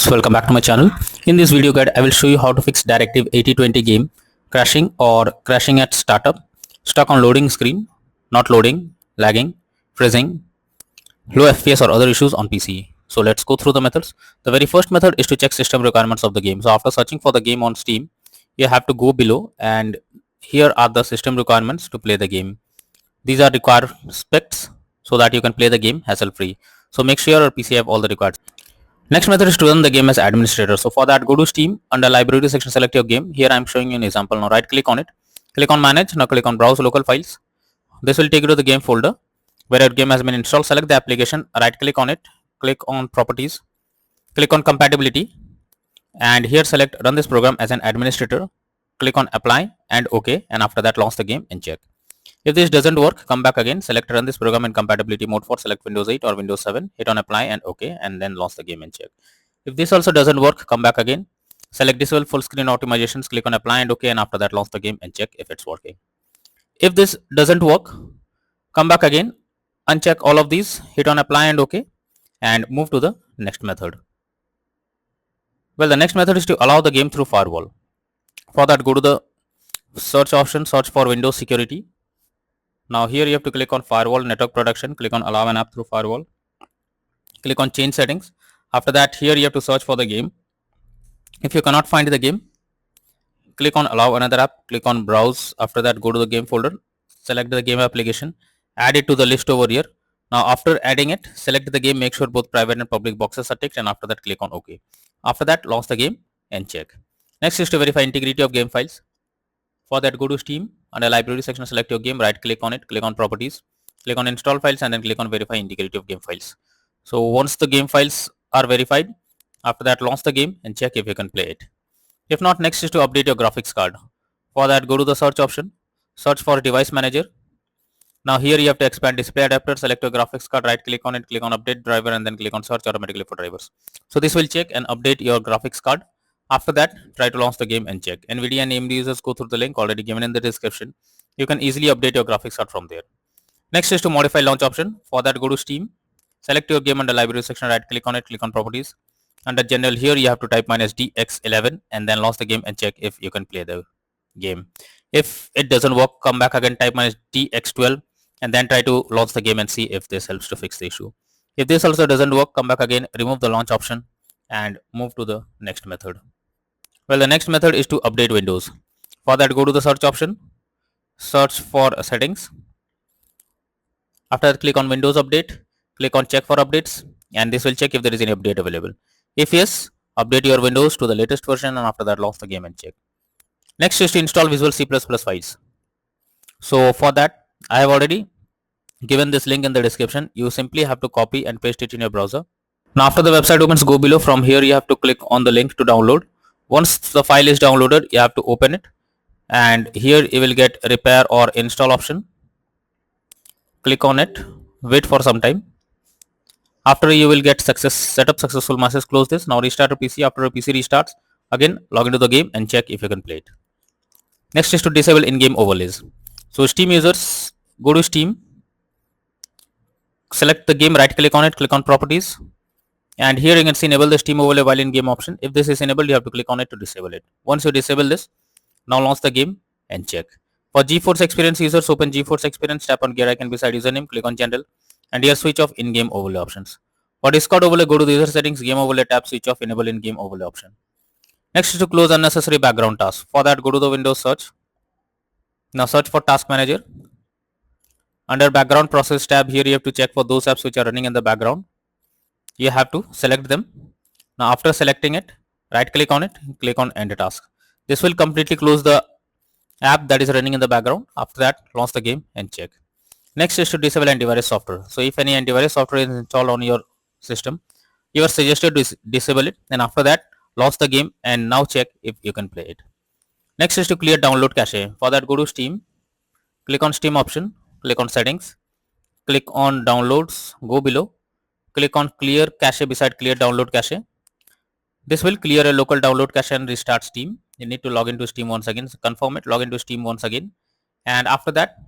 guys, welcome back to my channel. In this video guide, I will show you how to fix Directive 8020 game crashing or crashing at startup, stuck on loading screen, not loading, lagging, freezing, low FPS or other issues on PC. So let's go through the methods. The very first method is to check system requirements of the game. So after searching for the game on Steam, you have to go below and here are the system requirements to play the game. These are required specs so that you can play the game hassle free. So make sure your PC have all the required. Next method is to run the game as administrator. So for that, go to Steam, under library section, select your game. Here I am showing you an example. Now right click on it, click on manage. Now click on browse local files. This will take you to the game folder where your game has been installed. Select the application, right click on it, click on properties, click on compatibility, and here select run this program as an administrator. Click on apply and OK, and after that launch the game and check. If this doesn't work, come back again, select run this program in compatibility mode for select Windows 8 or Windows 7, hit on apply and OK, and then launch the game and check. If this also doesn't work, come back again, select disable full screen optimizations, click on apply and OK, and after that launch the game and check if it's working. If this doesn't work, come back again, uncheck all of these, hit on apply and OK, and move to the next method. Well, the next method is to allow the game through firewall. For that, go to the search option, search for Windows security. Now here you have to click on firewall network protection, click on allow an app through firewall, click on change settings. After that, here you have to search for the game. If you cannot find the game, click on allow another app, click on browse. After that, go to the game folder, select the game application, add it to the list over here. Now after adding it, select the game, make sure both private and public boxes are ticked, and after that click on OK. After that, launch the game and check. Next is to verify integrity of game files. For that, go to Steam, under library section, select your game, right click on it, click on properties, click on install files, and then click on verify integrity of game files. So once the game files are verified, after that launch the game and check if you can play it. If not, next is to update your graphics card. For that, go to the search option, search for device manager. Now here you have to expand display adapter, select your graphics card, right click on it, click on update driver, and then click on search automatically for drivers. So this will check and update your graphics card. After that, try to launch the game and check. NVIDIA and AMD users, go through the link already given in the description. You can easily update your graphics card from there. Next is to modify launch option. For that, go to Steam, select your game under library section, right click on it, click on properties. Under general, here you have to type -DX11 and then launch the game and check if you can play the game. If it doesn't work, come back again, type -DX12 and then try to launch the game and see if this helps to fix the issue. If this also doesn't work, come back again, remove the launch option and move to the next method. Well, the next method is to update Windows. For that, go to the search option, search for settings. After that, click on Windows Update, click on check for updates, and this will check if there is any update available. If yes, update your Windows to the latest version, and after that launch the game and check. Next is to install Visual C++ files. So for that, I have already given this link in the description. You simply have to copy and paste it in your browser. Now after the website opens, go below. From here you have to click on the link to download. Once the file is downloaded, you have to open it, and here you will get repair or install option. Click on it, wait for some time. After you will get setup successful message, close this. Now restart your PC. After your PC restarts, again log into the game and check if you can play it. Next is to disable in-game overlays. So Steam users, go to Steam, select the game, right click on it, click on properties, and here you can see enable the Steam overlay while in game option. If this is enabled, you have to click on it to disable it. Once you disable this, now launch the game and check. For GeForce Experience users, open GeForce Experience, tap on gear icon beside username, click on general, and here switch off in-game overlay options. For Discord overlay, go to the user settings, game overlay tab, switch off enable in-game overlay option. Next is to close unnecessary background tasks. For that, go to the Windows search. Now search for task manager. Under background process tab, here you have to check for those apps which are running in the background. You have to select them. Now after selecting it, right click on it, click on end task. This will completely close the app that is running in the background. After that, launch the game and check. Next is to disable antivirus software. So if any antivirus software is installed on your system, you are suggested to disable it, and after that launch the game and now check if you can play it. Next is to clear download cache. For that, go to Steam, click on Steam option, click on settings, click on downloads, go below, click on clear cache beside clear download cache. This will clear a local download cache and restart Steam. You need to log into Steam once again, so confirm it, log into Steam once again, and after that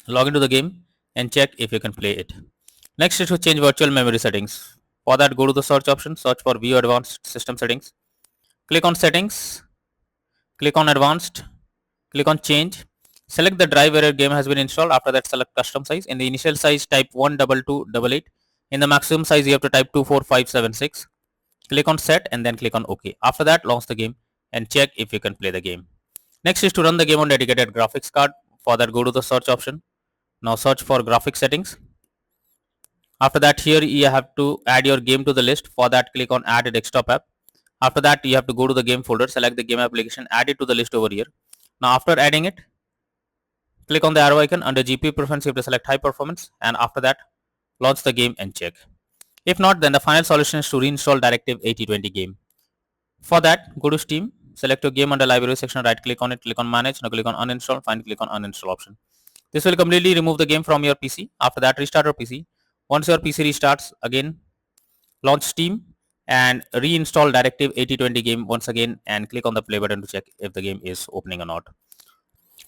log into the game and check if you can play it. Next is to change virtual memory settings. For that, go to the search option, search for view advanced system settings, click on settings, click on advanced, click on change, select the drive where your game has been installed. After that, select custom size. In the initial size, type 12288. In the maximum size, you have to type 24576. Click on set and then click on OK. After that, launch the game and check if you can play the game. Next is to run the game on dedicated graphics card. For that, go to the search option. Now search for graphics settings. After that, here you have to add your game to the list. For that, click on add a desktop app. After that, you have to go to the game folder, select the game application, add it to the list over here. Now after adding it, click on the arrow icon. Under GPU preference, you have to select high performance, and after that, launch the game and check. If not, then the final solution is to reinstall Directive 8020 game. For that, go to Steam, select your game under library section, right click on it, click on manage, now click on uninstall, finally click on uninstall option. This will completely remove the game from your PC. After that, restart your PC. Once your PC restarts, again launch Steam and reinstall Directive 8020 game once again and click on the play button to check if the game is opening or not.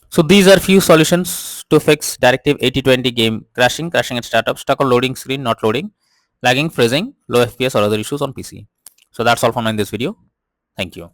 So these are few solutions to fix Directive 8020 game crashing at startup, stuck on loading screen, not loading, lagging, freezing, low FPS or other issues on PC. So that's all from in this video. Thank you.